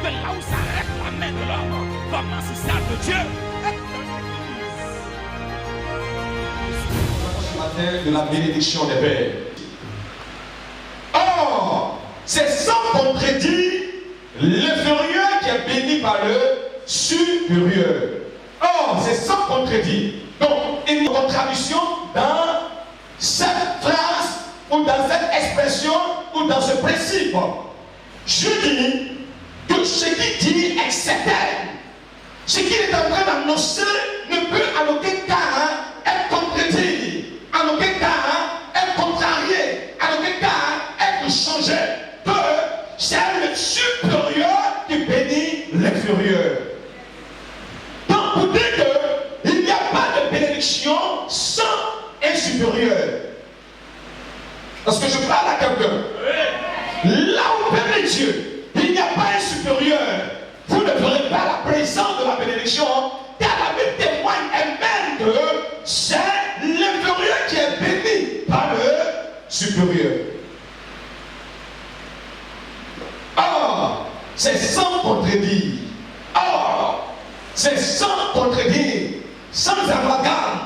de là où s'arrête la main de l'homme, commence celle de Dieu. Ce matin, de la bénédiction des pères. Or, c'est sans contredire l'inférieur qui est béni par le supérieur. Or, c'est sans contredire. Donc, il y a une contradiction dans cette phrase ou dans cette expression ou dans ce principe. Je dis que ce qui dit est certain. Ce qu'il est en train d'annoncer ne peut en aucun cas être contredit, en aucun cas être contrarié, en aucun cas être changé. Que c'est le supérieur qui bénit l'inférieur. Donc, pour dire qu'il n'y a pas de bénédiction sans un supérieur. Parce que je parle à quelqu'un. Là où bénit Dieu, il n'y a pas un supérieur. Vous ne verrez pas la présence de la bénédiction, car la Bible témoigne elle-même que c'est l'inférieur qui est béni par le supérieur. Or, c'est sans contredire. Or, c'est sans contredire, sans amalgame,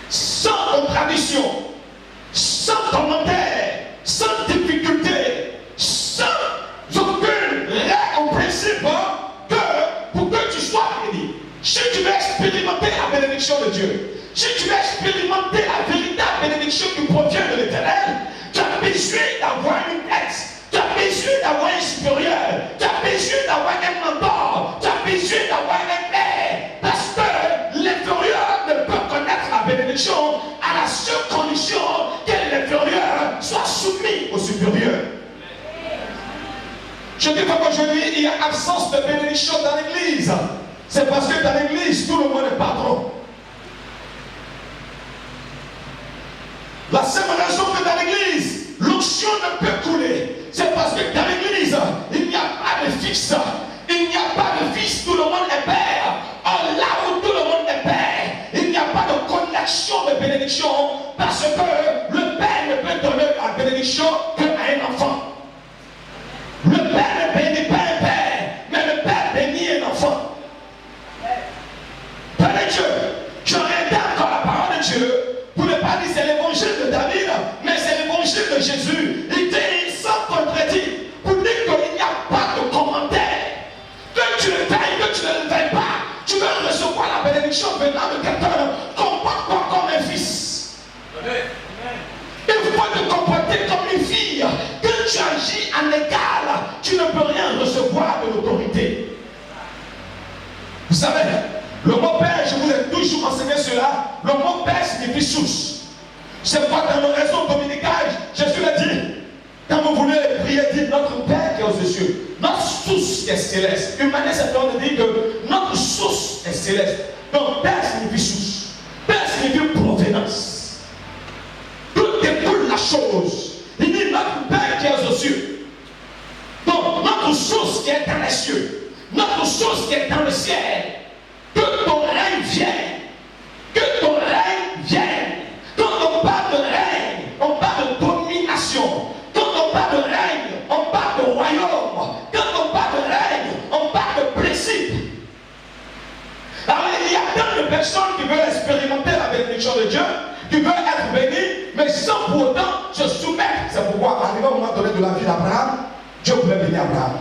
sans contradiction, sans commentaire, sans difficulté, sans aucune règle ou principe que pour que tu sois béni. Si tu veux expérimenter la bénédiction de Dieu, si tu veux expérimenter la véritable bénédiction qui provient de l'Éternel, tu as besoin d'avoir une aide, tu as besoin d'avoir un supérieur, tu as besoin d'avoir un mentor, tu as besoin d'avoir un père, parce que l'inférieur ne peut connaître la bénédiction à la seule condition que l'inférieur soit soumis au supérieur. Je dis qu'aujourd'hui, il y a absence de bénédiction dans l'église. C'est parce que dans l'église, tout le monde est patron. La seule raison que dans l'église, l'onction ne peut couler, c'est parce que dans l'église, il n'y a pas de fixe. Il n'y a pas de fils, tout le monde est père. Or, là où tout le monde est père, il n'y a pas de connexion de bénédiction, parce que le père ne peut donner la bénédiction qu'à un enfant. Le père ne bénit pas un père, mais le père bénit un enfant. Père de Dieu, je réitère encore la parole de Dieu pour ne pas dire c'est l'évangile de David, mais c'est l'évangile de Jésus. Il dit sans contredire, pour dire qu'il n'y a pas de commentaire. Que tu le veilles, que tu ne le veilles pas, tu veux recevoir la bénédiction venant de quelqu'un, comporte-toi comme un fils. Il faut te comporter comme une fille. Que tu agis en égal, tu ne peux rien recevoir de l'autorité. Vous savez, le mot père, je vous ai toujours enseigné cela, le mot père signifie source. C'est pourquoi dans nos raisons dominicales, Jésus l'a dit, quand vous voulez prier, dites notre Père qui est aux cieux, notre source est céleste. Une manière certaine de dire que notre source est céleste. Donc père signifie source. Père signifie provenance. Tout découle la chose. Il dit notre Père qui est aux cieux. Donc notre source qui est dans les cieux, notre source qui est dans le ciel, que ton règne vienne, que ton règne vienne. Quand on parle de règne, on parle de domination. Quand on parle de règne, on parle de royaume. Quand on parle de règne, on parle de principe. Alors il y a tant de personnes qui veulent expérimenter la bénédiction de Dieu, qui veulent être bénies, mais sans pour autant se soumettre. C'est pourquoi, arrivé au moment donné de la vie d'Abraham, Dieu voulait bénir Abraham.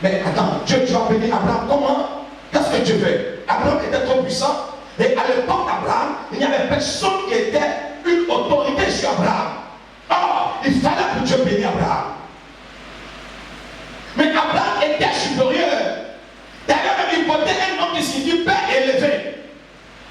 Mais attends, Dieu, tu vas bénir Abraham comment? Qu'est-ce que Dieu fait? Abraham était trop puissant. Et à l'époque d'Abraham, il n'y avait personne qui était une autorité sur Abraham. Or, il fallait que Dieu bénisse Abraham. Mais Abraham était supérieur. D'ailleurs, même il portait un nom qui signifie père élevé.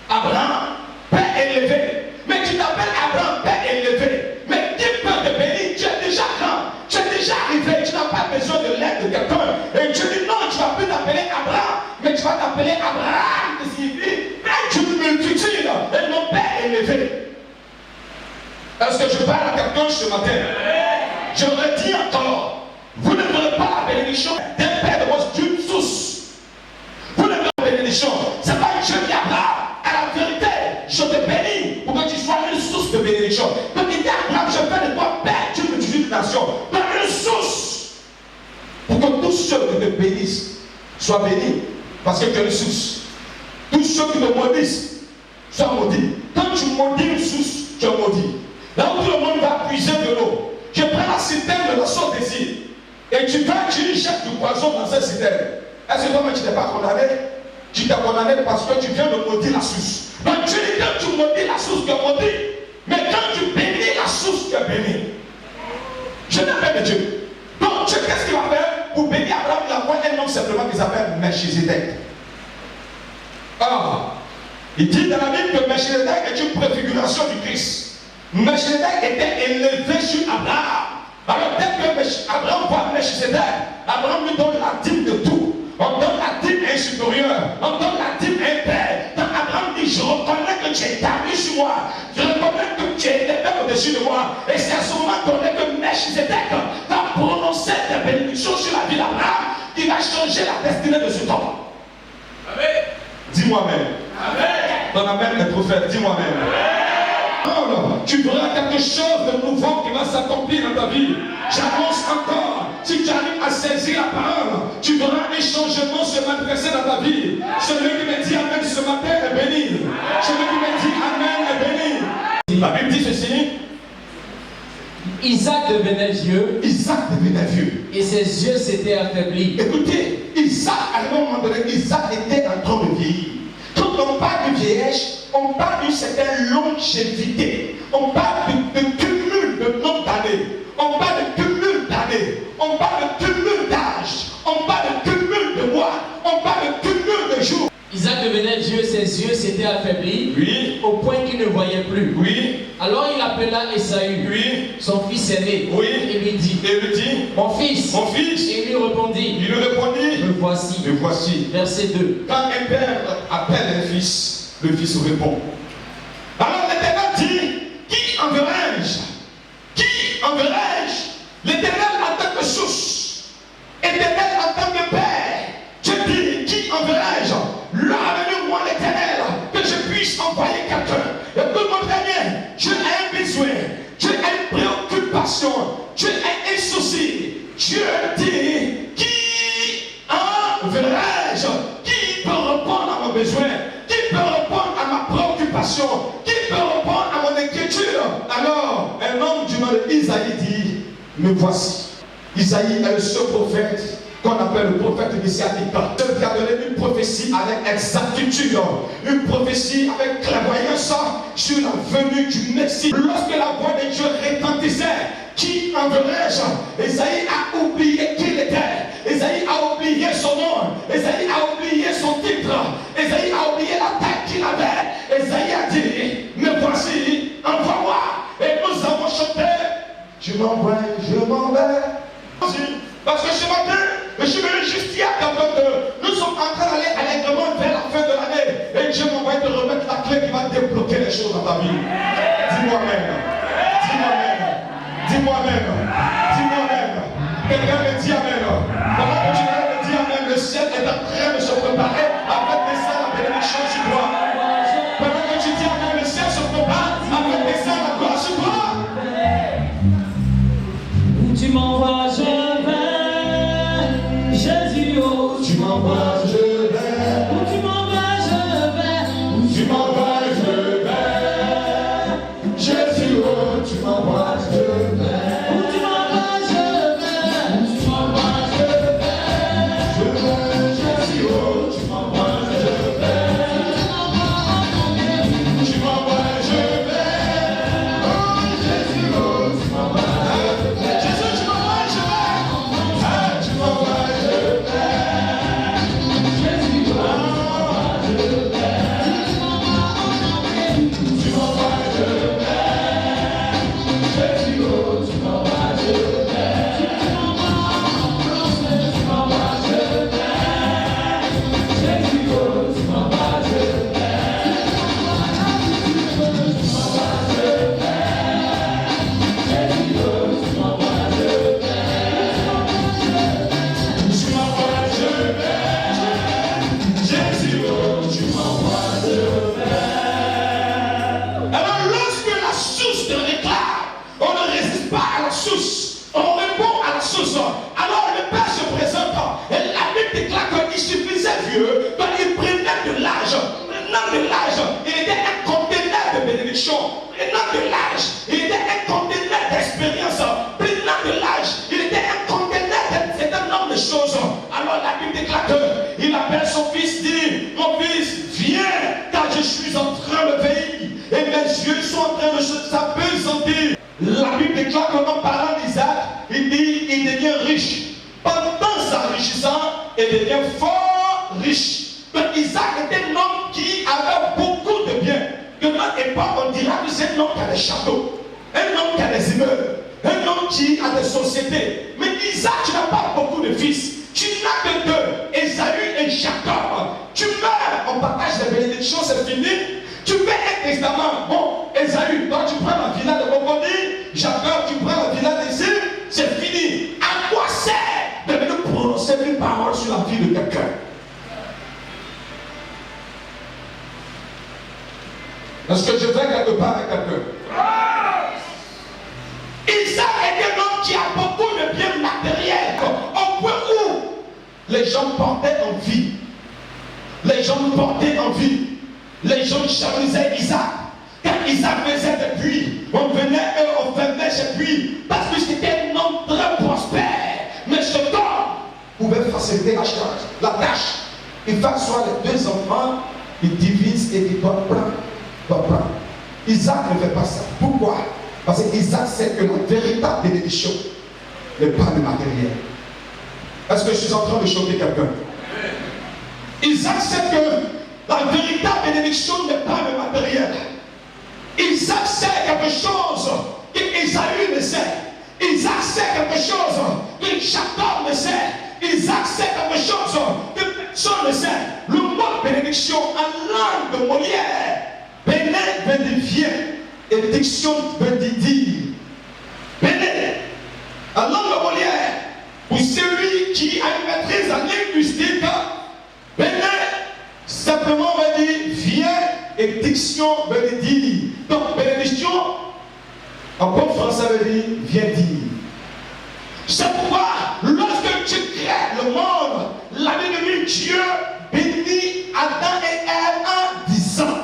Abraham, père élevé. Mais tu t'appelles Abraham, père élevé. Mais qui peut te bénir? Tu es déjà grand. Tu es déjà arrivé. Tu n'as pas besoin de l'aide de quelqu'un. Et Dieu dit non, tu ne vas plus t'appeler Abraham, mais tu vas t'appeler Abraham, qui signifie père d'une multitude. Et non père élevé. Est-ce que je parle à quelqu'un ce matin? Je redis encore, vous ne verrez pas la bénédiction d'un père de votre d'une source. Vous ne verrez pas la bénédiction. C'est pas Dieu qui Abraham. À la vérité, je te bénis pour que tu sois une source de bénédiction. Donc il dit Abraham, je fais de toi père d'une multitude de nations. Par une source. Pour que tous ceux qui te bénissent sois béni, parce que tu es une source. Tous ceux qui te maudissent, soient maudits. Quand tu maudis une source, tu es maudit. Là où tout le monde va puiser de l'eau, je prends la citerne de la source désir, et tu jettes du poison dans cette citerne. Est-ce que toi-même tu n'es pas condamné? Tu t'es condamné parce que tu viens de maudire la source. Donc tu dis que tu maudis la source, tu es maudit. Mais quand tu bénis la source, tu es béni. Je n'appelle Dieu. Donc Dieu, qu'est-ce qu'il va faire pour bénir Abraham? Il envoie un homme simplement qui s'appelle Melchizedek. Ah, il dit dans la Bible que Melchizedek est une préfiguration du Christ. Melchizedek était élevé sur Abraham. Alors dès que Abraham voit Melchizedek, Abraham lui donne la dîme de tout. On donne la dîme à un supérieur, on donne la dîme à un père. Quand Abraham dit, je reconnais que tu es établi sur moi, je reconnais que tu es élevé au-dessus de moi. Et c'est à ce moment donné que Melchizedek va prononcer des bénédictions sur la vie d'Abraham qui va changer la destinée de cet homme. Amen. Dis-moi même. Amen. Ton amen est prophète, dis-moi même. Non, tu verras quelque chose de nouveau qui va s'accomplir dans ta vie. J'annonce encore, si tu arrives à saisir la parole, tu verras un changement se manifester dans ta vie. Celui qui me dit Amen ce matin est béni. Celui qui me dit Amen est béni. La Bible dit ceci. Isaac devenait vieux. Isaac devenait vieux. Et ses yeux s'étaient affaiblis. Écoutez, Isaac, à un moment donné, Isaac était en train de vieillir. Quand on parle de vieillesse, on parle d'une certaine longévité. On parle de cumul de nombre d'années. On parle de cumul d'années. On parle de cumul d'âge. On parle de cumul de mois. On parle de cumul de jours. Isaac devenait vieux, ses yeux s'étaient affaiblis. Oui. Au point qu'il ne voyait plus. Oui. Alors il appela Esaü, Oui. son fils aîné. Oui. Et lui dit, mon fils. Mon fils. Et il lui répondit, me voici. Me voici. Verset 2. Quand un père appelle un fils, le fils répond. Alors l'Éternel dit, qui enverrai-je? Qui enverrai-je? L'Éternel en tant que source, Éternel en tant que père. Je dis, qui enverrai-je? Là, amène-moi l'Éternel, que je puisse envoyer quelqu'un. Écoute-moi très bien, Dieu a un besoin, Dieu a une préoccupation, Dieu a un souci. Dieu dit, qui enverrai-je? Qui peut répondre à mon besoin? Qui peut répondre à ma préoccupation? Qui peut répondre à mon inquiétude? Alors, un homme du nom d'Isaïe dit, me voici. Isaïe est le seul prophète qu'on appelle le prophète messianique. Dieu qui a donné une prophétie avec exactitude, une prophétie avec clairvoyance sur la venue du Messie. Lorsque la voix de Dieu retentissait, qui enverrai-je? Isaïe a oublié qui il était. Isaïe a oublié son nom. Isaïe a oublié son titre. Isaïe a oublié la tête qu'il avait. Isaïe a dit, me voici, envoie-moi. Et nous avons chanté, tu m'envoies, je m'en vais. Parce que ce matin, je suis venu juste hier quand nous sommes en train d'aller allègrement vers la fin de l'année. Et Dieu m'envoie te remettre la clé qui va débloquer les choses dans ta vie. Dis-moi même. Dis-moi même. Dis-moi même. Dis-moi même. Quelqu'un me dit Amen. Pendant que tu me dis Amen, le ciel est en train de se préparer avec descendre la bénédiction sur toi. Pendant que tu dis Amen, le ciel se prépare avec descendre la gloire sur toi. Tu m'envoies, je vais. Jésus, oh, tu m'envoies, je vais. Où tu m'envoies, je vais. Où tu m'envoies, je vais. Jésus, oh, tu m'envoies, je vais. Où tu m'envoies, je vais. Où tu m'envoies, je vais. Je vais. Jésus, oh, tu m'envoies, je vais. Tu m'envoies, je vais. Oh, Jésus, oh, tu m'envoies, je vais. Alors le Père se présente et la Bible déclare qu'il suffit vieux, donc il prenait de l'âge. Prenant de l'âge, il était un conteneur de bénédiction. Prenant de l'âge, il était un conteneur d'expérience. Prenant de l'âge, il était un conteneur d'un certain nombre de choses. Alors la Bible déclare qu'il appelle son fils, dit, mon fils, viens, car je suis en train de veiller. Et mes yeux sont en train de s'apesantir. La Bible déclare qu'en parlant d'Isaac, il dit, il devient riche. Pendant s'enrichissant, il devient fort riche. Donc Isaac était un homme qui avait beaucoup de biens. De notre époque, on dira que c'est un homme qui a des châteaux, un homme qui a des immeubles, un homme qui a des sociétés. Mais Isaac, tu n'as pas beaucoup de fils. Tu n'as que deux, Ésaü et Jacob. Tu meurs, on partage les bénédictions, c'est fini. Tu fais un testament. Bon, Ésaü, toi tu prends la villa de Boboni, Jacob, tu prends la villa d'ici, c'est fini. À quoi sert de venir prononcer une parole sur la vie de quelqu'un? Est-ce que je vais quelque part avec quelqu'un? Isaac est un homme qui a beaucoup de biens matériels, au point où les gens portaient envie. Les gens portaient envie. Les gens chalaisaient Isaac. Quand Isaac faisait des puits, on venait et on fermait ses puits. Parce que c'était un homme très prospère. Mais ce homme pouvait faciliter la tâche. Il fait asseoir les deux enfants, il divise et il doit prendre. Isaac ne fait pas ça. Pourquoi? Parce que Isaac sait que la véritable bénédiction n'est pas le matériel. Est-ce que je suis en train de choquer quelqu'un? Isaac sait que la véritable bénédiction n'est pas le matériel. Isaac sait quelque chose que Ésaü ne sait. Isaac sait quelque chose que Jacob ne sait. Isaac sait quelque chose que personne ne sait. Le mot bénédiction en langue de Molière, béné veut dire viens, et diction veut dire. Béné, en langue de Molière, pour celui qui a une maîtrise en linguistique, béné simplement veut dire viens, et diction veut dire. Donc bénédiction, en bon français veut dire viens dire. C'est pourquoi lorsque tu crées le monde, la Bible dit Dieu bénit Adam et Ève en disant.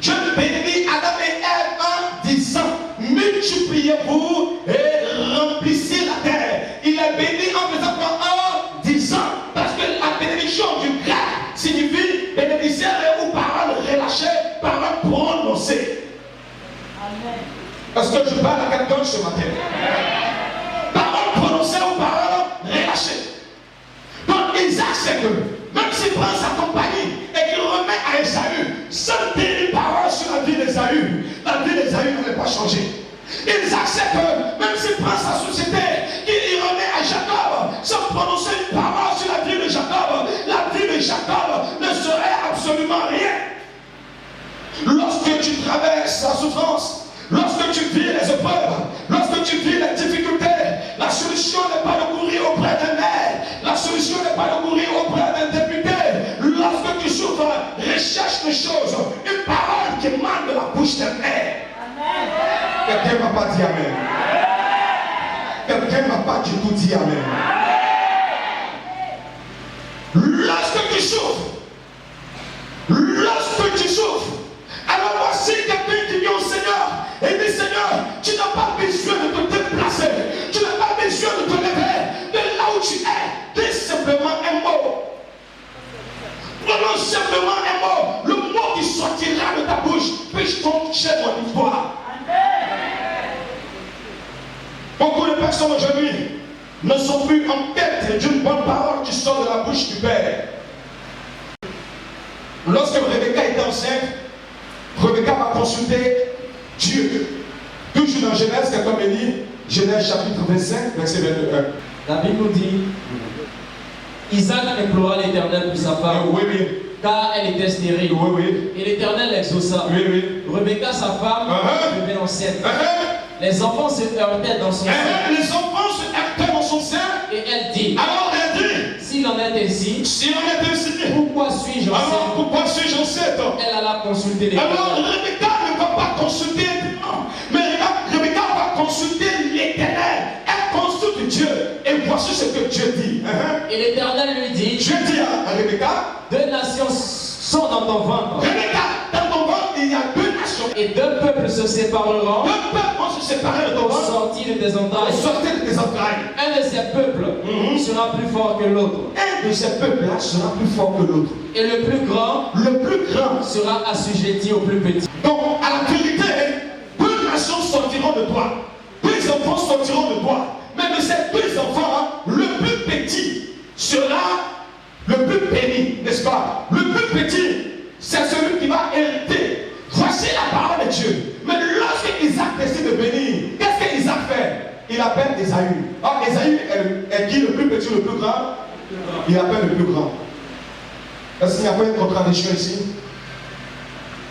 Dieu bénit Adam et Ève en disant multipliez-vous et remplissez la terre. Il est béni en faisant quoi? En disant. Parce que la bénédiction du grec signifie bénédicere ou parole relâchée, parole prononcée. Est-ce que je parle à quelqu'un ce matin? Parole prononcée ou parole relâchée. Donc Isaac sait que même s'il prend sa compagnie et qu'il remet à Ésaü, sans dire une parole sur la vie d'Ésaü, la vie d'Ésaü n'allait pas changer. Isaac sait que même s'il prend sa société, qu'il y remet à Jacob, sans prononcer une parole sur la vie de Jacob, la vie de Jacob ne serait absolument rien. Lorsque tu traverses la souffrance, lorsque tu vis les épreuves, lorsque tu vis les difficultés, la solution n'est pas de courir auprès d'un maire, la solution n'est pas de courir auprès d'un député. Lorsque tu souffres, recherche des choses, une parole qui émane de la bouche d'un maire. Quelqu'un ne m'a pas dit amen. Quelqu'un ne m'a pas du tout dit amen. Lorsque tu souffres, alors voici quelqu'un qui vient au Seigneur et dit Seigneur, tu n'as pas besoin de te déplacer, tu n'as pas besoin de te lever de là où tu es. Dis simplement un mot. Prononce simplement un mot. Le mot qui sortira de ta bouche puisse toucher mon histoire. Beaucoup de personnes aujourd'hui ne sont plus en quête d'une bonne parole qui sort de la bouche du Père. Lorsque Rebecca était enceinte, Rebecca va consulter Dieu. Toujours dans Genèse, quelqu'un me dit, Genèse chapitre 25, verset 21. La Bible nous dit, Isaac implora l'Éternel pour sa femme, car elle était stérile. Et l'Éternel l'exauça. Rebecca, sa femme, devint enceinte. Les enfants se heurtaient dans son sein. Les enfants se heurtaient dans son sein. Et elle dit, alors elle dit, s'il en est ainsi, pourquoi suis-je enceinte? Alors pourquoi suis-je enceinte? Elle alla consulter l'Éternel. Alors Rebecca ne va pas consulter mais Rebecca va consulter l'Éternel. Elle consulte Dieu. Et voici ce que Dieu dit. Et l'Éternel lui dit, Dieu dit à Rebecca, Rebecca. Deux nations sont dans ton ventre. Rebecca, dans ton ventre, il y a deux nations. Et deux peuples se sépareront. Deux peuples vont se séparer de ton ventre. Sortir de tes entrailles. Sortir de tes entrailles. Un de ces peuples sera plus fort que l'autre. Un de ces peuples-là sera plus fort que l'autre. Et le plus grand sera assujetti au plus petit. Donc, à la vérité, deux nations sortiront de toi. Deux enfants sortiront de toi. Mais de ces deux enfants, le plus petit sera le plus béni, n'est-ce pas? Le plus petit, c'est celui qui va hériter. Voici la parole de Dieu. Mais lorsque Isaac décide de bénir, qu'est-ce que Isaac fait? Il appelle Ésaü. Ah, Ésaü est qui, le plus petit ou le plus grand? Il appelle le plus grand. Est-ce qu'il n'y a pas une contradiction ici?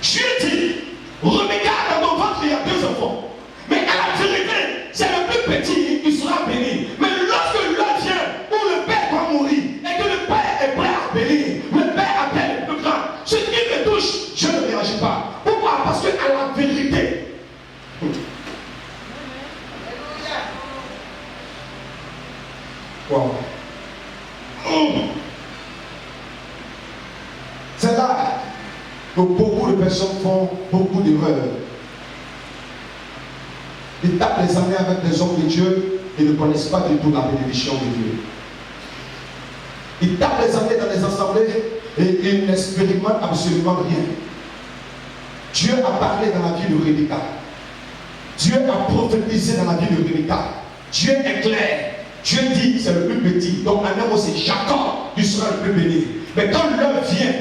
Dieu dit, Rebecca, dans ton ventre, il y a deux enfants. Mais à la vérité, c'est le plus petit qui sera béni. Mais lorsque l'heure vient où le père va mourir et que le père est prêt à bénir, le père appelle le plus grand. Ce qui me touche, je ne réagis pas. Pourquoi? Parce que à la vérité, wow. C'est là que beaucoup de personnes font beaucoup d'erreurs. Ils tapent les années avec des hommes de Dieu et ne connaissent pas du tout la bénédiction de Dieu. Ils tapent les années dans les assemblées et ils n'expérimentent absolument rien. Dieu a parlé dans la vie de Rebecca. Dieu a prophétisé dans la vie de Rebecca. Dieu est clair. Dieu dit c'est le plus petit. Donc un homme c'est Jacob qui sera le plus béni. Mais quand l'heure vient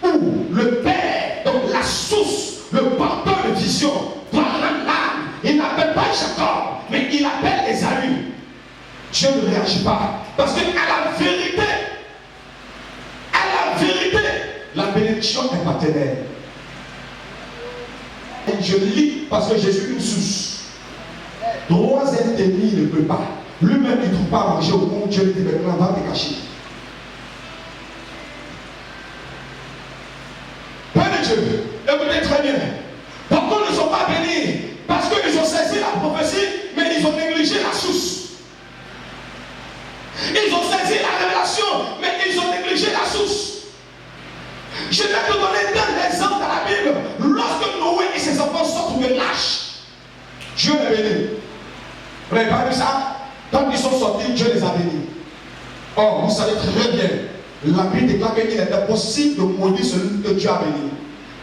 où le Père, donc la source, le porteur de vision, doit rendre l'âme, il n'appelle pas Jacob, mais il appelle Ésaü. Dieu ne réagit pas. Parce que à la vérité, la bénédiction est paternelle. Et je lis parce que Jésus une source. Trois ennemis ne peut pas. Lui-même il ne trouve pas à manger au monde. Dieu lui dit maintenant va te cacher. Père de Dieu, écoutez très bien. Pourquoi ils ne sont pas bénis? Parce qu'ils ont saisi la prophétie, mais ils ont négligé la source. Ils ont saisi la révélation, mais ils ont négligé la source. Je vais te donner un exemple dans la Bible. Lorsque Noé et ses enfants sortent de l'arche, Dieu les bénit. Vous n'avez pas vu ça? Quand ils sont sortis, Dieu les a bénis. Or, vous savez très bien, la Bible déclare qu'il est impossible de maudire celui que Dieu a béni.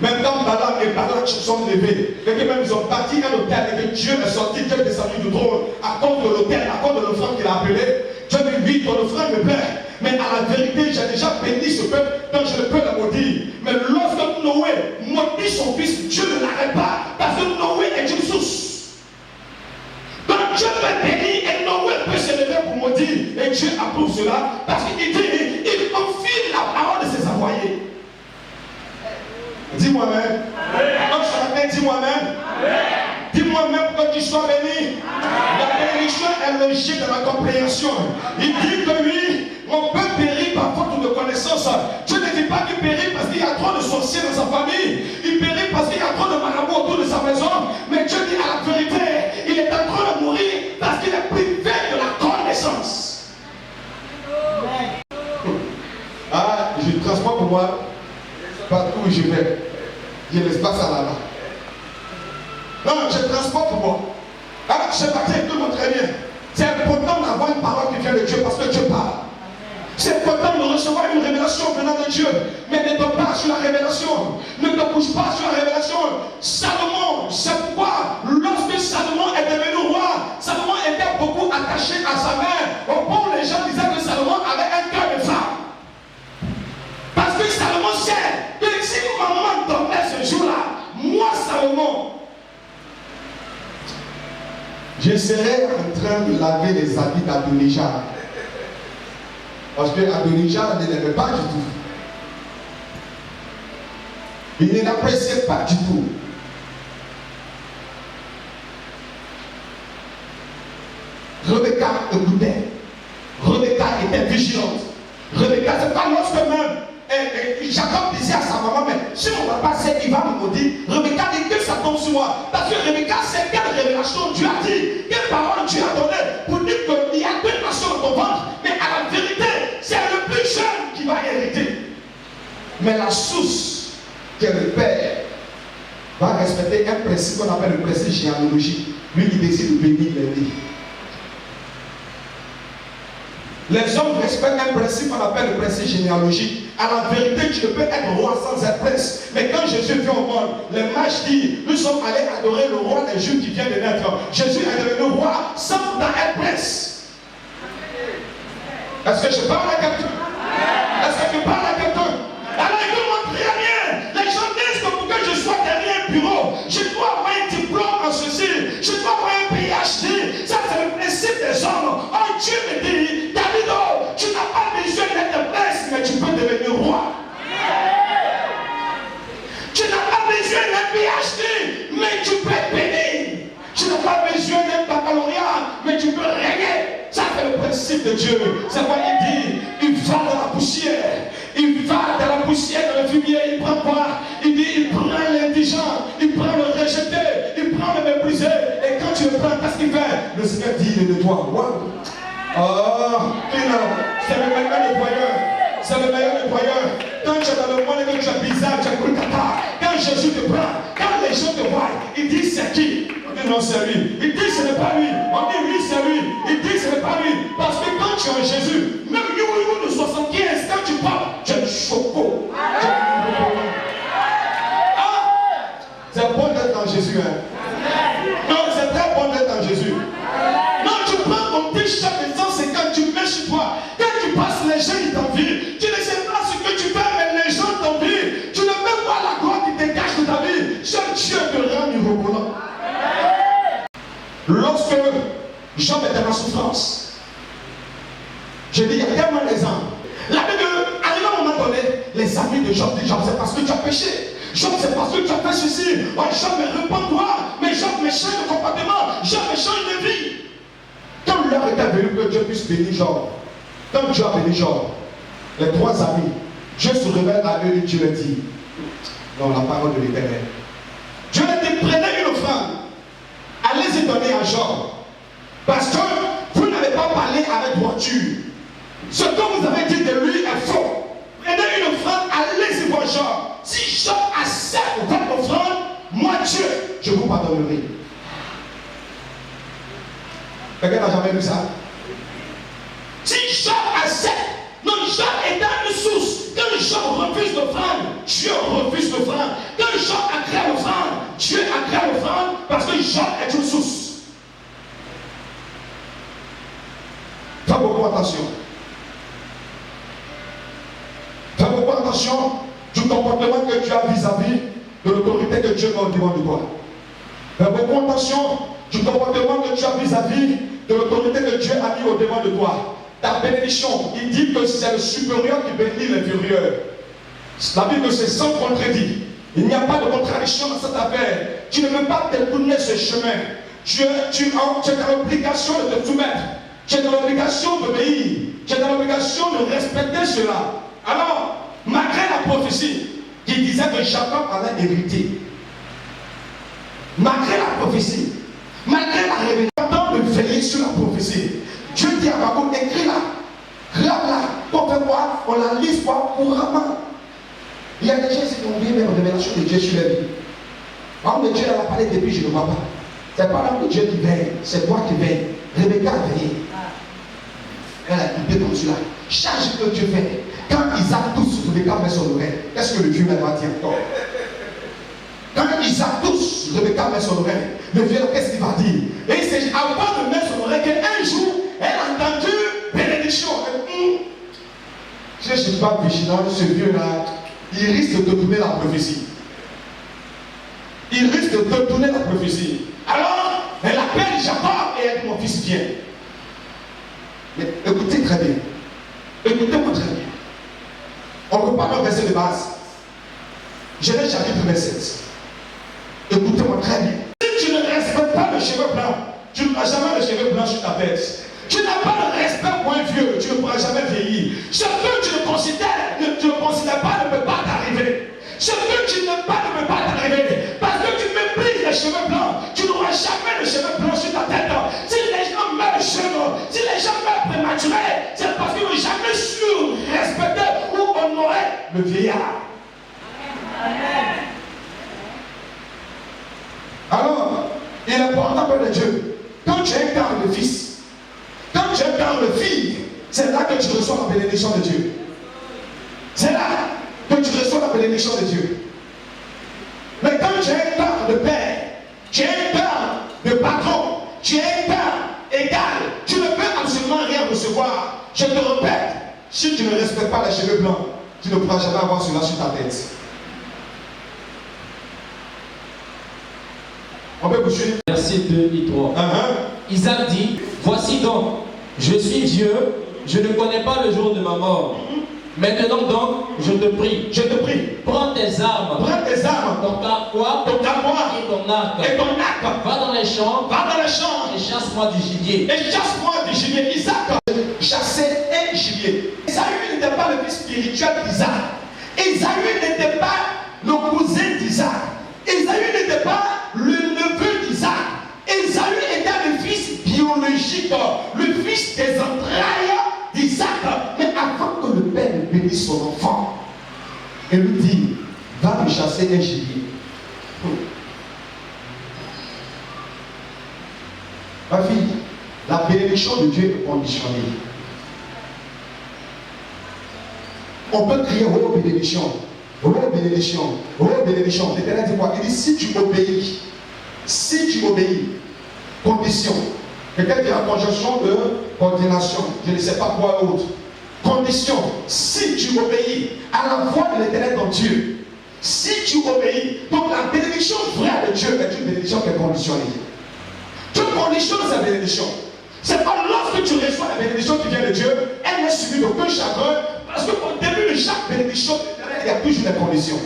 Même quand Balaam et Balak se sont levés, et que même ils ont bâti un hôtel, et que Dieu est sorti, Dieu est descendu du trône à cause de l'hôtel, à cause de l'offrande qu'il a appelé. Dieu dit, oui, ton offrande me plaît. Mais à la vérité, j'ai déjà béni ce peuple, donc je ne peux le maudire. Mais lorsque Noé maudit son fils, Dieu ne l'arrête pas, parce que Noé est une source. Donc Dieu peut bénir et Noé peut se lever pour maudire. Et Dieu approuve cela, parce qu'il dit, il confie la parole de ses envoyés. Dis-moi même. Dis-moi même. Dis-moi même que tu sois béni. La bénédiction est logique dans la compréhension. Il dit que oui, on peut périr par faute de connaissance. Dieu ne dit pas qu'il périt parce qu'il y a trop de sorciers dans sa famille. Il périt parce qu'il y a trop de marabouts autour de sa maison. Mais Dieu dit à la vérité, il est en train de mourir parce qu'il est privé de la connaissance. Ah, je transporte pour moi partout où je vais. Il y a l'espace à là-bas. Non, je transporte pour moi. Alors, je bâtis tout le monde très bien. C'est important d'avoir une parole qui vient de Dieu parce que Dieu parle. C'est important de recevoir une révélation venant de Dieu. Mais ne te pas sur la révélation. Ne te couche pas sur la révélation. Salomon, c'est pourquoi lorsque Salomon est devenu roi, Salomon était beaucoup attaché à sa mère. Au point où les gens disaient que Salomon avait un cœur de femme. Parce que Salomon sait que si maman dormait ce jour-là, moi Salomon, je serais en train de laver les habits d'Adonijah. Parce que Adonijah ne l'aimait pas du tout. Il ne l'appréciait pas du tout. Rebecca écoutait. Rebecca était vigilante. Rebecca, c'est pas lorsque même Jacob disait à sa maman, mais si mon papa sait qu'il va me maudire, Rebecca dit que ça tombe sur moi. Parce que Rebecca sait quelle révélation Dieu a dit, quelle parole Dieu a donné pour dire qu'il y a deux nations dans ton ventre, mais à la vérité, c'est le plus jeune qui va hériter. Mais la source, qui est le Père, va respecter un principe qu'on appelle le principe généalogique. Lui qui décide de bénir les vies. Les hommes respectent un principe qu'on appelle le principe généalogique. À la vérité, tu ne peux être roi sans être prince. Mais quand Jésus vient au monde, les mages disent, nous sommes allés adorer le roi des Juifs qui vient de naître. Jésus est devenu roi sans être prince. Est-ce que je parle à quelqu'un? Est-ce que je parle à quelqu'un? Alors écoute-moi très bien. Les gens disent que pour que je sois derrière un bureau, je dois avoir un diplôme en ceci, je dois avoir un PhD. Ça c'est le principe des hommes. Oh Dieu me dit, Davido, tu n'as pas besoin d'être prince, mais tu peux devenir roi. Tu n'as pas besoin d'un PhD, mais tu peux être béni. Tu n'as pas besoin d'un baccalauréat, mais tu peux régner. Ça c'est le principe de Dieu. C'est quoi il dit? Il va dans la poussière. Il va dans la poussière, dans le fumier. Il prend quoi? Il dit, il prend l'indigent. Il prend le rejeté. Il prend le méprisé. Et quand tu le prends, qu'est-ce qu'il fait? Le Seigneur dit, il est de toi. Wow. Oh, c'est le meilleur nettoyeur. C'est le meilleur nettoyeur. Quand tu es dans le monde et que tu es bizarre, tu es cool-tata. Quand Jésus te prend, quand les gens te voient, ils disent c'est qui? On dit non, c'est lui. Ils disent ce n'est pas lui. On dit oui, c'est lui. Ils disent ce n'est pas lui. Parce que quand tu es en Jésus, même you de 75, quand tu parles, tu es choco. C'est bon d'être en Jésus. Hein? Non, c'est très bon d'être en Jésus. Non, tu prends ton petit chaque de 150, tu mets chez toi. Quand tu passes, les gens ils t'envient. Tu ne sais pas ce que tu fais, mais les gens t'envient. Tu ne peux voir la gloire qui dégage de ta vie. Seul Dieu te rend mirobolant. Lorsque Job était en souffrance, je dis, il y a tellement d'exemples. La Bible, arrivé à un moment donné, les amis de Job disent, Job, c'est parce que tu as péché. Job, c'est parce que tu as fait ceci. Oh, Job, mais réponds-toi. Mais Job me change de comportement. Job me change de vie. Quand l'heure était venue que Dieu puisse bénir Job, quand Dieu a béni Job, les trois amis, Dieu se révèle à eux et Dieu leur dit, dans la parole de l'Éternel, Dieu leur dit, prenez une offrande. Allez-y donner à Job. Parce que vous n'avez pas parlé avec droiture. Ce que vous avez dit de lui est faux. Prenez une offrande, allez-y voir Job. Si Job accepte votre offrande, moi Dieu, je vous pardonnerai. Quelqu'un n'a jamais vu ça? Si Job accepte, non, Job est dans une source. Quand Job refuse l'offrande, Dieu refuse l'offrande. Quand Job accrée l'offrande, Dieu accrée l'offrande parce que Job est une source. Fais beaucoup attention. Fais beaucoup attention du comportement que tu as vis-à-vis de l'autorité que Dieu met au devant de toi. Fais beaucoup attention du comportement que tu as vis-à-vis de l'autorité que Dieu a mis au devant de toi. Ta bénédiction, il dit que c'est le supérieur qui bénit l'inférieur. La Bible, c'est sans contredit. Il n'y a pas de contradiction dans cette affaire. Tu ne peux pas détourner ce chemin. Tu es dans l'obligation de te soumettre. Tu es dans l'obligation d'obéir. Tu es dans l'obligation de respecter cela. Alors, malgré la prophétie qui disait que Jacob allait hériter, malgré la prophétie, malgré la révélation, de veiller sur la prophétie, Dieu dit à Bakoum, écris-la, grave-la, pour faire quoi? On la lise quoi? Pour Raman. Il y a des gens qui ont oublié même la révélation de Dieu sur la vie. L'homme de Dieu, elle a parlé depuis, je ne vois pas. C'est pas l'homme de Dieu qui veille, c'est toi qui veille. Rebecca a veillé. Elle a écouté comme cela. Chaque chose que Dieu fait, quand Isaac touche, Rebecca met son oreille. Qu'est-ce que le vieux va dire encore? Quand Isaac touche, Rebecca met son oreille. Le vieux, qu'est-ce qu'il va dire? Et c'est avant de mettre son oreille qu'un jour, elle a entendu bénédiction. Si je ne suis pas vigilant, ce vieux-là, il risque de tourner la prophétie. Il risque de tourner la prophétie. Alors, elle appelle Jacob et elle dit, mon fils, viens. Mais écoutez très bien. Écoutez-moi très bien. On ne peut pas verser de base. Genèse chapitre 27. Écoutez-moi très bien. Si tu ne respectes pas le cheveu blanc, tu n'auras jamais le cheveu blanc sur ta tête. Tu n'as pas de respect pour un vieux, tu ne pourras jamais vieillir. Ce que tu ne considères pas ne peut pas t'arriver. Ce que tu n'aimes pas ne peut pas t'arriver. Parce que tu méprises les cheveux blancs, tu n'auras jamais le cheveu blanc sur ta tête. Si les gens meurent jeunes, si les gens meurent prématurés, c'est parce qu'ils n'ont jamais su respecter ou honorer le vieillard. pas peur de Dieu. Quand tu es un cœur de fils, quand tu es un cœur de fille, c'est là que tu reçois la bénédiction de Dieu. C'est là que tu reçois la bénédiction de Dieu. Mais quand tu es un cœur de père, tu es un cœur de patron, tu es un cœur égal, tu ne peux absolument rien recevoir. Je te répète, si tu ne respectes pas les cheveux blancs, tu ne pourras jamais avoir cela sur ta tête. On peut poursuivre. Verset 2 et 3. Isaac dit, voici donc, je suis Dieu, je ne connais pas le jour de ma mort. Maintenant donc, je te prie, prends tes armes, ton carquois, et ton arc, va dans les champs, et chasse-moi du gibier. Isaac chassait un gibier. Esaü n'était pas le fils spirituel d'Isaac. Esaü n'était pas le cousin d'Isaac. Esaü n'était pas le neveu d'Isaac. Esaü était le fils biologique, le fils des entrailles d'Isaac. Mais avant que le père ne bénisse son enfant, il lui dit, va me chasser un gibier. Ma fille, la bénédiction de Dieu est conditionnée. On peut crier, oh bénédiction, oh bénédiction, oh bénédiction. L'Éternel dit quoi? Il dit, si tu obéis, condition. Quelqu'un dit la conjonction de coordination, je ne sais pas quoi autre. Condition, si tu obéis à la voix de l'Éternel ton Dieu, si tu obéis, donc la bénédiction vraie de Dieu est une bénédiction qui est conditionnée. Tu conditionnes sa bénédiction. C'est pas lorsque tu reçois la bénédiction qui vient de Dieu, elle n'est suivie d'aucun chagrin, parce qu'au début de chaque bénédiction, il y a toujours des conditions.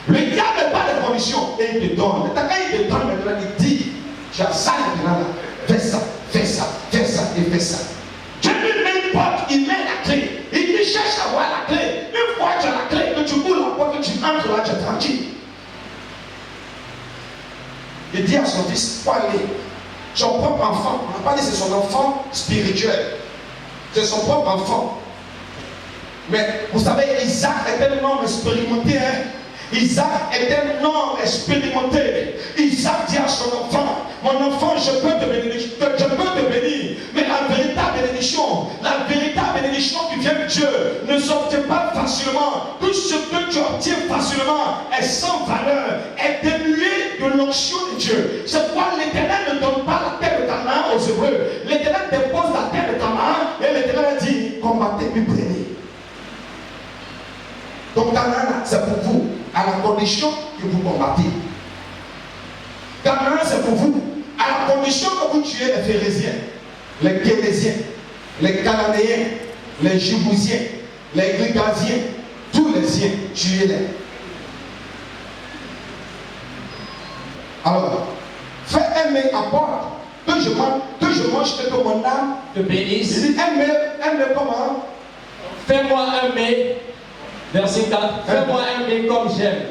Le diable n'a pas de conditions et il te donne. Mais quand il te donne maintenant, il dit, tu as ça maintenant là, fais ça, fais ça, fais ça et fais ça. Dieu lui met une porte, il met la clé. Il dit, cherche à voir la clé. Une fois que tu as la clé, que tu ouvres la porte, que tu entres là, tu es tranquille. Il dit à son fils, faut aller. Son propre enfant, on n'a pas dit c'est son enfant spirituel. C'est son propre enfant. Mais vous savez, Isaac est un homme expérimenté. Isaac est un homme expérimenté. Isaac dit à son enfant, mon enfant, je peux te bénir, mais la véritable bénédiction qui vient de Dieu ne s'obtient pas facilement. Tout ce que tu obtiens facilement est sans valeur, est dénué de l'onction de Dieu. C'est pourquoi l'Éternel ne donne pas la terre de Canaan aux Hébreux. L'Éternel dépose la terre de Canaan et l'Éternel dit, combattez puis prenez. Donc Canaan, c'est pour vous, à la condition que vous combattez. Canaan, c'est pour vous, à la condition que vous tuez les Phérésiens, les Kénésiens, les Cananéens, les Jébousiens, les Grigasiens, tous les siens, tuez-les. Alors, fais aimer à part que je mange que mon âme te bénisse. Il dit aimer comment? Fais-moi aimer. Verset 4. Fais-moi aimer comme j'aime.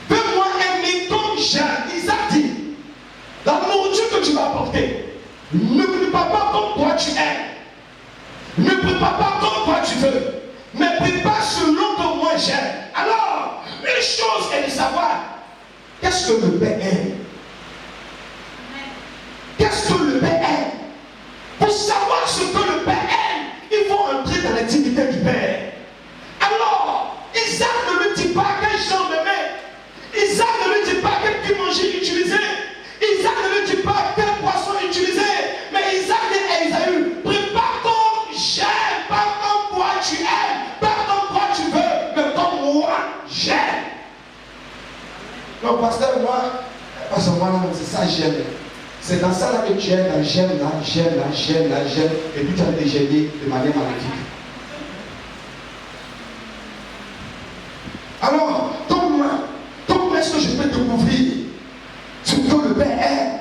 Fais-moi aimer comme j'aime. Isaac dit, la nourriture que tu vas apporter, ne prépare pas comme toi tu aimes. Ne prépare pas comme toi tu veux. Mais prépare selon que moi j'aime. Alors, une chose est de savoir, qu'est-ce que le Père aime? Qu'est-ce que le Père aime? Pour savoir ce que le Père aime, il faut entrer dans l'intimité du Père. Alors, Isaac ne lui dit pas quel genre de main. Isaac ne lui dit pas quel manger utiliser. Isaac ne lui dit pas quel poisson utiliser. Mais Isaac dit à Esaü, prépare comme j'aime, pas comme toi tu aimes, pas comme toi tu veux, mais comme moi j'aime. Non, pasteur, moi, c'est ça j'aime. C'est dans ça là que tu aimes, j'aime, et puis tu as déjeuné de manière maléfique. Alors, comment est-ce que je peux découvrir ce que le Père aime?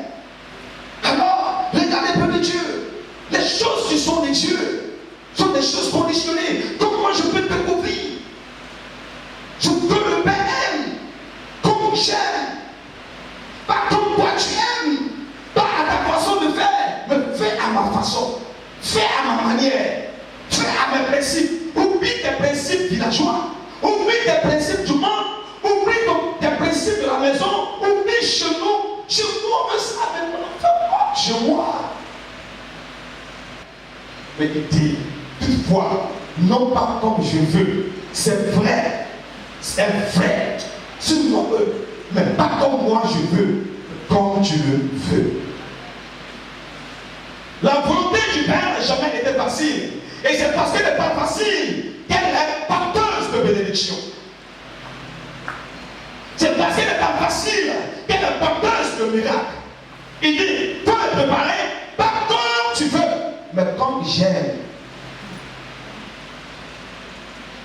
Alors, regardez peu de Dieu. Les choses qui sont des dieux sont des choses conditionnées. Comment je peux découvrir ce que le Père aime? Comme j'aime. Pas comme toi tu aimes. Pas à ta façon de faire, mais fais à ma façon. Fais à ma manière. Fais à mes principes. Oublie tes principes villageois. Oublie tes principes du monde, oublie tes principes de la maison, oublie chez nous Je vois ça avec mon enfant. Je vois. Mais il dit, toutefois, non pas comme je veux. C'est vrai. C'est vrai. Tu m'en veux. Mais pas comme moi je veux. Comme tu le veux. La volonté du Père n'a jamais été facile. Et c'est parce qu'elle n'est pas facile qu'elle est porteuse de bénédiction. C'est parce qu'elle n'est pas facile qu'elle est porteuse de miracles. Il dit, toi te préparer, pas comme tu veux, mais comme j'aime.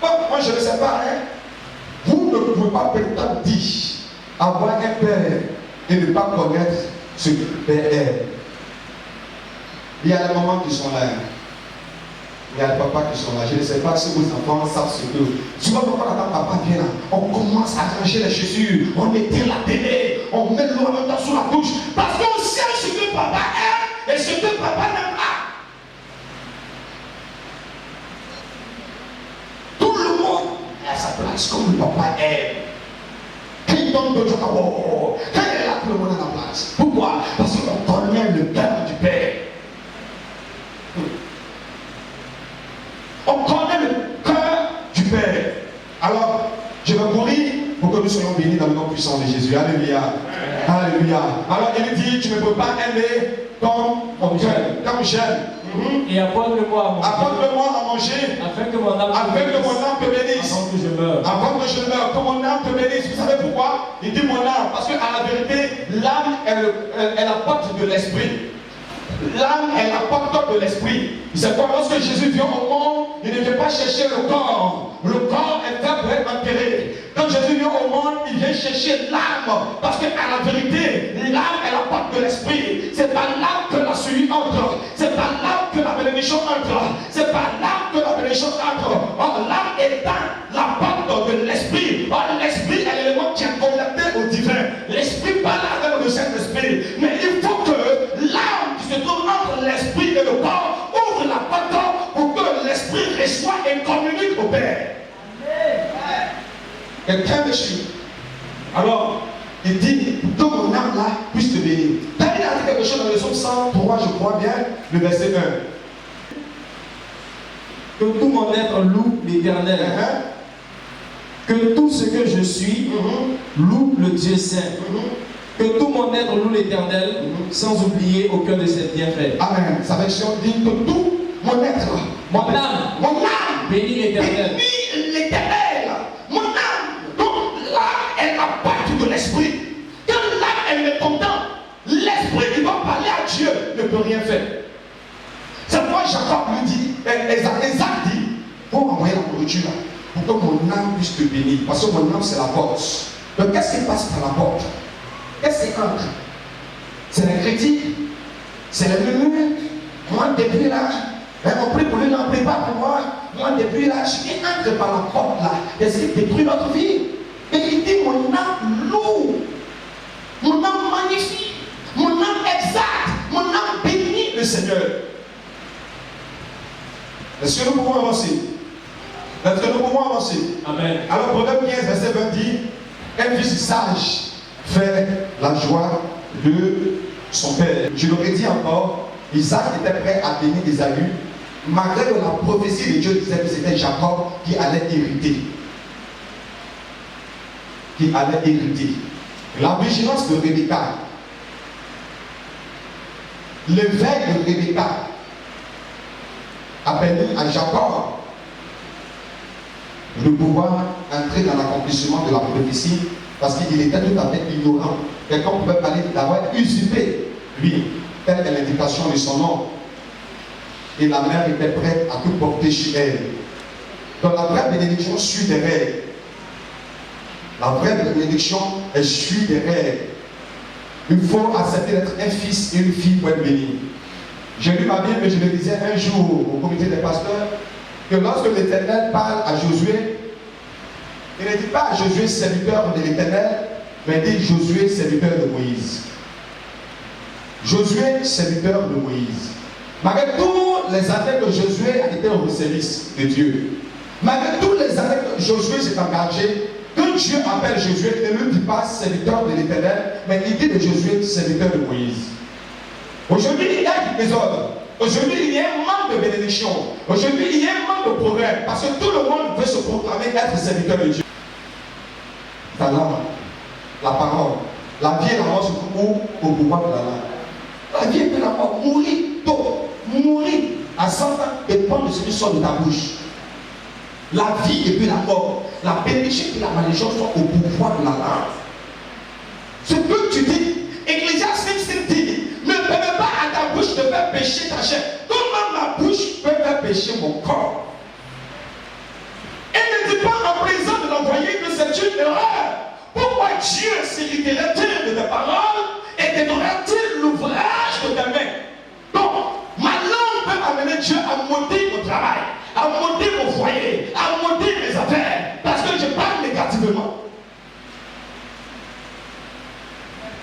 Bon, moi je ne sais pas, hein. Vous ne pouvez pas peut-être dire avoir un père et ne pas connaître ce que le père est. Il y a des mamans qui sont là. Il y a des papas qui sont là. Je ne sais pas si vos enfants savent ce que. Souvent, quand papa vient là, on commence à ranger les chaussures, on éteint la télé, on met l'eau en même temps sur la douche. Parce qu'on sait ce que papa aime et ce que papa n'aime pas. Tout le monde est à sa place comme le papa aime. Quand il donne de Dieu, quand il est là, tout le monde est à la place. Pourquoi? Parce qu'on connaît le cœur du Père. On connaît le cœur du Père. Alors, je vais courir pour que nous soyons bénis dans le nom puissant de Jésus. Alléluia. Alléluia. Alors, il dit, tu ne peux pas aimer comme j'aime. Et apporte-le-moi à manger. Apporte-le-moi à manger. Afin que mon âme te bénisse. Avant que je meure. Avant que je meure, que mon âme te bénisse. Vous savez pourquoi? Il dit mon âme. Parce qu'à la vérité, l'âme, elle apporte de l'esprit. L'âme est la porte de l'esprit. C'est quoi? Lorsque Jésus vient au monde, il ne vient pas chercher le corps. Le corps est fait pour être enterré. Quand Jésus vient au monde, il vient chercher l'âme. Parce qu'à la vérité, l'âme est la porte de l'esprit. C'est par l'âme que la suivi entre. C'est par l'âme que la bénédiction entre. C'est par l'âme que la bénédiction entre. Or, l'âme étant la porte de l'esprit. Or, l'esprit est l'élément qui est connecté au divin. L'esprit parle avec le Saint-Esprit. Mais il faut que l'âme qui se trouve entre l'esprit et le corps ouvre la porte pour que l'esprit reçoive et communique au Père. Quelqu'un me suit. Alors, il dit que mon âme là puisse te bénir. David a dit quelque chose dans le psaume 103, je crois bien, le verset 1. Que tout mon être loue l'Éternel. Que tout ce que je suis loue le Dieu saint. Que tout mon être loue l'Éternel, sans oublier aucun de ses bienfaits. Amen. Sa version dit que tout mon être, mon âme, bénit l'Éternel. Bénit l'Éternel. Mon âme. Donc l'âme est la porte de l'esprit. Quand l'âme elle est contente, l'esprit qui va parler à Dieu ne peut rien faire. C'est pourquoi Jacob lui dit, Isaac dit, pour envoyer la nourriture là, pour que mon âme puisse te bénir. Parce que mon âme c'est la porte. Donc qu'est-ce qui passe par la porte? Qu'est-ce qui entre? C'est les critiques, c'est les murmures. Moi, depuis là, on prie pour lui, on prie pas pour moi. Moi, depuis là, je suis entre par la porte là. Qu'est-ce qui détruit notre vie? Et il dit, mon âme loue, mon âme magnifie, mon âme exalte, mon âme bénit le Seigneur. Est-ce que nous pouvons avancer? Est-ce que nous pouvons avancer? Amen. Alors, Proverbe 15, verset 20 dit, un fils sage fait la joie de son père. Je l'aurais dit encore, Isaac était prêt à bénir Ésaü, malgré que la prophétie de Dieu disait que c'était Jacob qui allait hériter. Qui allait hériter. La vigilance de Rebecca, l'éveil de Rebecca a permis à Jacob de pouvoir entrer dans l'accomplissement de la prophétie parce qu'il était tout à fait ignorant. Quelqu'un pouvait parler d'avoir usurpé, lui, telle est l'indication de son nom. Et la mère était prête à tout porter chez elle. Donc la vraie bénédiction suit des règles. La vraie bénédiction, elle suit des règles. Il faut accepter d'être un fils et une fille pour être béni. J'ai lu ma Bible, mais je le disais un jour au comité des pasteurs, que lorsque l'Éternel parle à Josué, il ne dit pas à Josué serviteur de l'Éternel, mais il dit Josué serviteur de Moïse. Josué serviteur de Moïse. Malgré tous les années que Josué a été au service de Dieu, malgré tous les années que Josué s'est engagé, que Quand Dieu appelle Josué, il ne lui dit pas serviteur de l'Éternel, mais il dit de Josué serviteur de Moïse. Aujourd'hui, il y a du désordre. Aujourd'hui, il y a un manque de bénédiction. Aujourd'hui, il y a un manque de progrès. Parce que tout le monde veut se proclamer être serviteur de Dieu. Ta langue, la parole, la vie et la mort se trouvent au pouvoir de la langue. La vie et la mort, mourir tôt, mourir à 100 ans, dépend de ce qui sort de ta bouche. La vie et puis la mort, la bénédiction et la malédiction sont au pouvoir de la langue. Ce que tu dis, Ecclésiaste 5 dit, ne permets pas à ta bouche de faire pécher ta chair. Comment ma bouche peut faire pécher mon corps? Et ne dis pas en présence de l'envoyé que c'est une erreur. Pourquoi Dieu s'irriterait-il de tes paroles et détruirait-il l'ouvrage de tes mains? Donc, ma langue peut amener Dieu à maudire mon travail, à maudire mon foyer, à maudire mes affaires, parce que je parle négativement.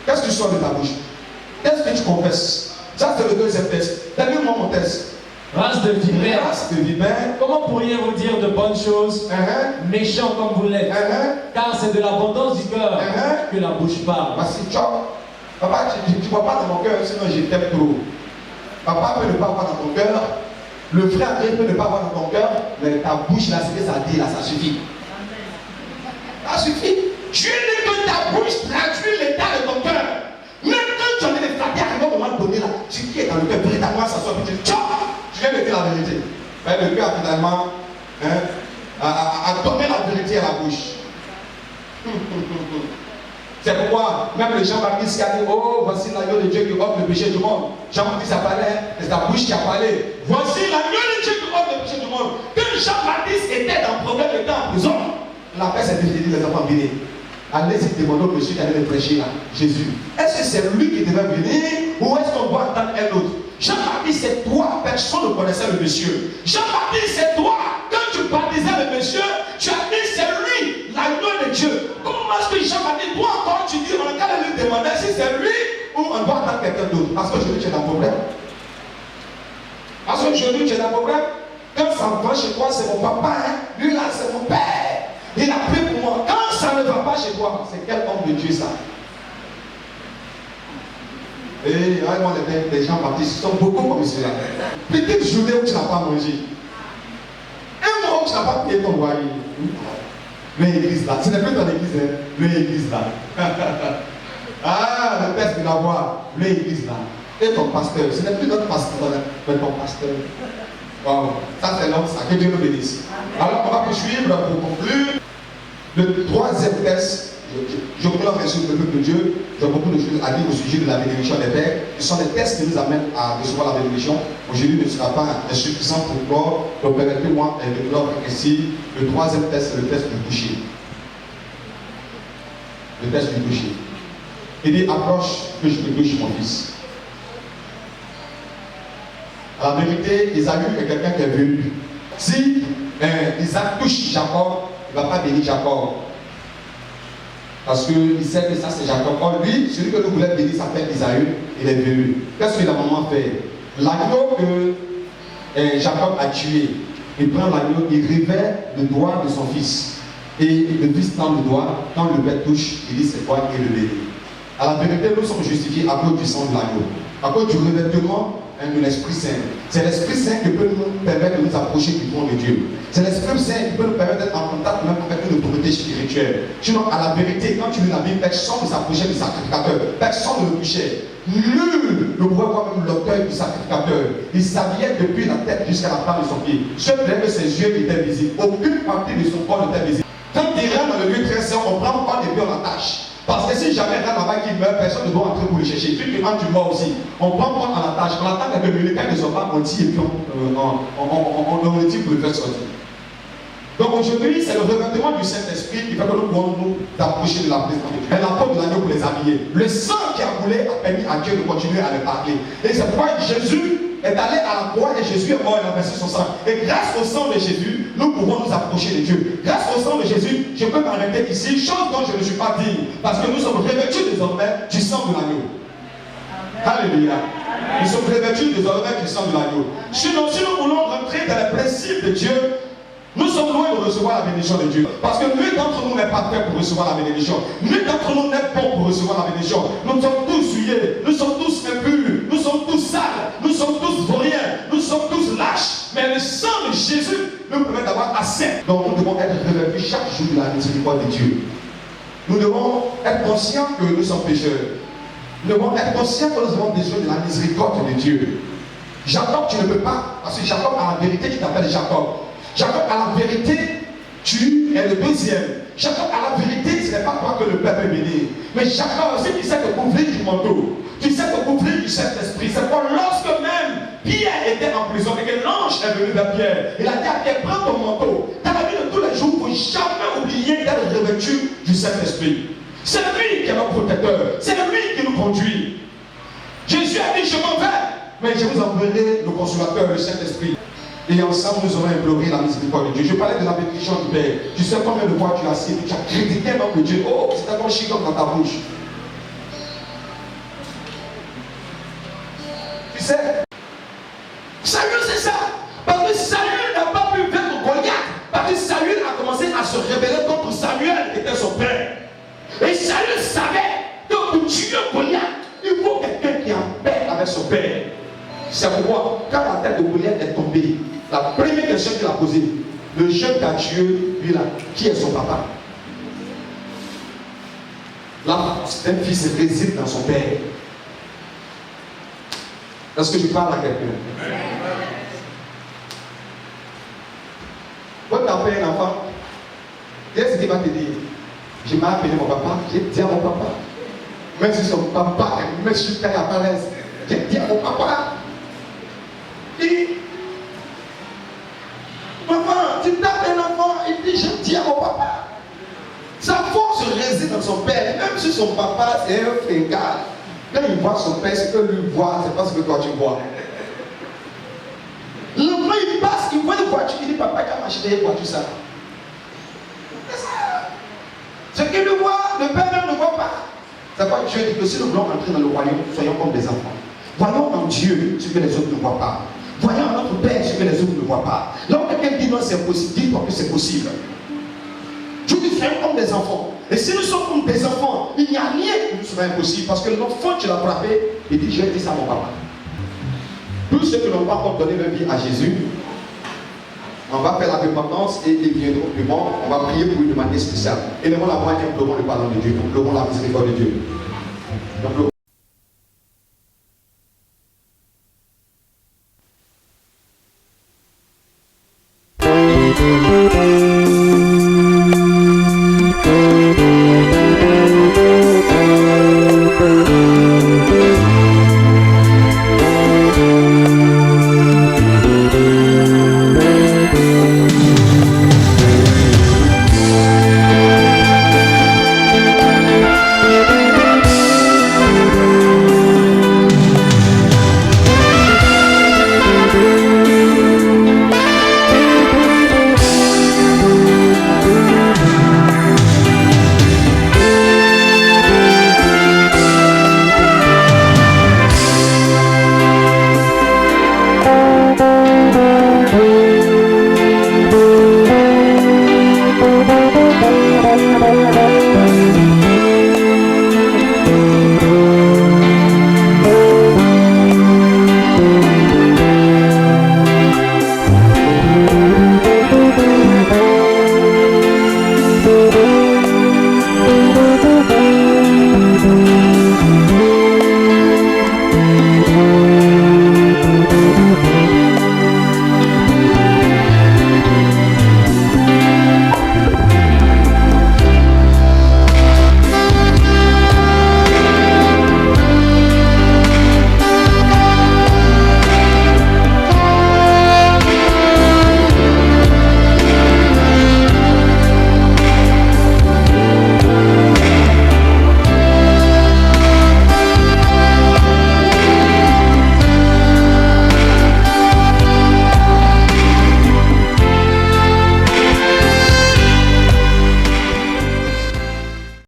Qu'est-ce que tu sors de ta bouche? Qu'est-ce que tu confesses? Ça, c'est le deuxième test. Donne-moi mon test. Race de vipère. Race de vipère. Comment pourriez-vous dire de bonnes choses, méchants comme vous l'êtes? Car c'est de l'abondance du cœur que la bouche parle. Voici, ciao. Papa, tu ne vois pas dans mon cœur, sinon je t'aime trop. Papa peut ne pas voir dans ton cœur. Le frère peut ne pas voir dans ton cœur. Mais ta bouche, là, c'est que ça dit, là, ça suffit. Ça suffit. Dieu dit que ta bouche traduit l'état de ton cœur. Même quand tu en es flatté à un moment donné, là, ce qui est dans le cœur, véritablement, ça soit tu dis, ciao, je viens de dire la vérité. Mais le cœur, finalement, a donné la vérité à la bouche. C'est pourquoi même le Jean-Baptiste qui a dit, oh, voici l'agneau de Dieu qui ôte le péché du monde. Jean-Baptiste a parlé, c'est ta bouche qui a parlé. Voici l'agneau de Dieu qui ôte le péché du monde. Quand Jean-Baptiste était dans le problème, était en prison, la paix s'est dit, les enfants, venez. Allez-y demander au monsieur qui allait le prêcher là, Jésus. Est-ce que c'est lui qui devait venir ou est-ce qu'on doit attendre un autre? Jean-Baptiste, c'est toi, personne ne connaissait le monsieur. Jean-Baptiste, c'est toi. Quand tu baptisais le monsieur, tu as dit c'est lui, l'agneau de Dieu. Comment est-ce que Jean-Baptiste, toi encore, tu dis, on va lui demander si c'est lui ou on doit attendre quelqu'un d'autre? Parce qu'aujourd'hui, tu es dans un problème. Parce qu'aujourd'hui, tu es dans un problème. Quand ça va chez toi, c'est mon papa, hein? Lui là, c'est mon père. Il a pris pour moi. Quand ça ne va pas chez toi, c'est quel homme de Dieu ça? Et moi, les gens baptistes sont beaucoup comme cela. Petite journée où tu n'as pas mangé. Un mois où tu n'as pas payé ton loyer. L'église là. Ce n'est plus dans l'église, hein. L'église là. Ah, le test de la voix. L'église là. Et ton pasteur. Ce n'est plus notre pasteur, mais ton pasteur. Wow. Ça c'est l'homme ça. Que Dieu nous bénisse. Alors on va poursuivre pour conclure. Le troisième test, je voulais remercier le peuple de Dieu. J'ai beaucoup de choses à dire au sujet de la bénédiction des pères. Ce sont des tests qui nous amènent à recevoir la bénédiction. Aujourd'hui ne sera pas insuffisant pour clore. Donc permettez-moi de clore ici. Le troisième test, c'est le test du boucher. Le test du boucher. Il dit approche que je te touche mon fils. À la vérité, Isaïe est quelqu'un qui est venu. Si Isaac touche Jacob, il ne va pas bénir Jacob. Parce qu'il sait que ça c'est Jacob. Or lui, celui que nous voulons bénir s'appelle Isaïe, il est venu. Qu'est-ce que la maman fait? L'agneau que Jacob a tué, il prend l'agneau, il révèle le doigt de son fils. Et le fils tend le doigt, quand le père touche, il dit c'est quoi et le bénit. À la vérité, nous sommes justifiés à cause du sang de l'agneau, à cause du revêtement de l'Esprit Saint. C'est l'Esprit Saint qui peut nous permettre de nous approcher du trône de Dieu. C'est l'Esprit Saint qui peut nous permettre d'être en contact même avec une autorité spirituelle. Sinon, à la vérité, quand tu lis la Bible, personne ne s'approchait du sacrificateur, personne ne le touchait. Nul ne pouvait voir même l'autel du sacrificateur. Il s'habillait depuis la tête jusqu'à la plante de son pied. Seul que ses yeux étaient visibles. Aucune partie de son corps n'était visible. Quand il rentre dans le lieu très saint, on prend pas et puis on l'attache. Parce que si jamais un là-bas qui meurt, personne ne doit entrer pour le chercher. Celui qui rentre, tu meurs aussi. On prend compte à la tâche. On attend quelques minutes, quand ils ne sont pas mentis, et puis on le dit pour le faire sortir. Donc aujourd'hui, c'est le revêtement du Saint-Esprit qui fait que nous pouvons nous approcher de la présence de Dieu. Et la peau de l'agneau pour les habiller. Le sang qui a coulé a permis à Dieu de continuer à les parler. Et c'est pourquoi Jésus est allé à la croix et Jésus est mort et a versé son sang. Et grâce au sang de Jésus, nous pouvons nous approcher de Dieu. Grâce au sang de Jésus, je peux m'arrêter ici, chose dont je ne suis pas digne. Parce que nous sommes revêtus désormais du sang de l'agneau. Alléluia. Nous sommes revêtus désormais du sang de l'agneau. Sinon, si nous voulons rentrer dans les principes de Dieu, Nous sommes loin de recevoir la bénédiction de Dieu. Parce que nul d'entre nous n'est pas fait pour recevoir la bénédiction. Nul d'entre nous n'est bon pour recevoir la bénédiction. Nous sommes tous souillés, nous sommes tous impurs, nous sommes tous sales, nous sommes tous vauriens, nous sommes tous lâches. Mais le sang de Jésus nous permet d'avoir assez. Donc nous devons être revêtus chaque jour de la miséricorde de Dieu. Nous devons être conscients que nous sommes pécheurs. Nous devons être conscients que nous avons besoin de la miséricorde de Dieu. Jacob, tu ne peux pas, parce que Jacob, à la vérité, tu t'appelles Jacob. Jacob, à la vérité, tu es le deuxième. Jacob, à la vérité, ce n'est pas toi que le peuple est béni. Mais Jacob, si tu sais te couvrir du manteau, tu sais te couvrir du Saint-Esprit. C'est pourquoi lorsque même Pierre était en prison et que l'ange est venu vers Pierre, il a dit à Pierre, prends ton manteau. Dans la vie de tous les jours, il ne faut jamais oublier d'être revêtu du Saint-Esprit. C'est lui qui est notre protecteur. C'est lui qui nous conduit. Jésus a dit, je m'en vais, mais je vous enverrai le consolateur, le Saint-Esprit. Et ensemble, nous aurons imploré la miséricorde de Dieu. Je parlais de la bénédiction du Père. Tu sais combien de fois tu as cité, tu as critiqué l'homme de Dieu. Oh, c'est tellement chic comme dans ta bouche. Tu sais, Samuel, c'est ça. Parce que Samuel n'a pas pu vaincre Goliath. Parce que Samuel a commencé à se rebeller contre Samuel, qui était son père. Et Samuel savait que pour tuer Goliath, il faut quelqu'un qui est en paix avec son père. C'est pourquoi, quand la tête de Goliath est tombée, la première question qu'il a posée, le jeune qu'a tué, lui là, qui est son papa? Là, un fils réside dans son père. Est-ce que je parle à quelqu'un? Quand tu appelles un enfant, qu'est-ce qu'il va te dire? Je m'ai appelé mon papa, j'ai dit à mon papa. Même si son papa est monsieur qui apparaisse, j'ai dit à mon papa. Et maman, tu tapes un enfant, il dit je dis à mon papa. Sa force réside dans son père, même si son papa est un fringale. Quand il voit son père, ce que lui voit, c'est pas ce que toi tu vois. L'enfant il passe, il voit une voiture, il dit papa qui a acheté une voiture ça. C'est ça. Ce qu'il le voit, le père même ne voit pas. C'est pourquoi Dieu dit que si nous voulons entrer dans le royaume, soyons comme des enfants. Voyons en Dieu ce que les autres ne voient pas. Voyons en notre Père ce que les autres ne voient pas. Donc quelqu'un dit non c'est possible, dis-toi que c'est possible. Dieu dit soyons comme des enfants. Et si nous sommes comme des enfants, il n'y a rien qui nous sera impossible. Parce que l'enfant tu l'as frappé, il dit je vais dire ça à mon papa. Tous ceux qui n'ont pas encore donné leur vie à Jésus, on va faire la repentance et ils viendront au monde. On va prier pour une demande spéciale. Et nous la moitié, implorons le pardon de Dieu. Donc, implorons la miséricorde de Dieu. Donc,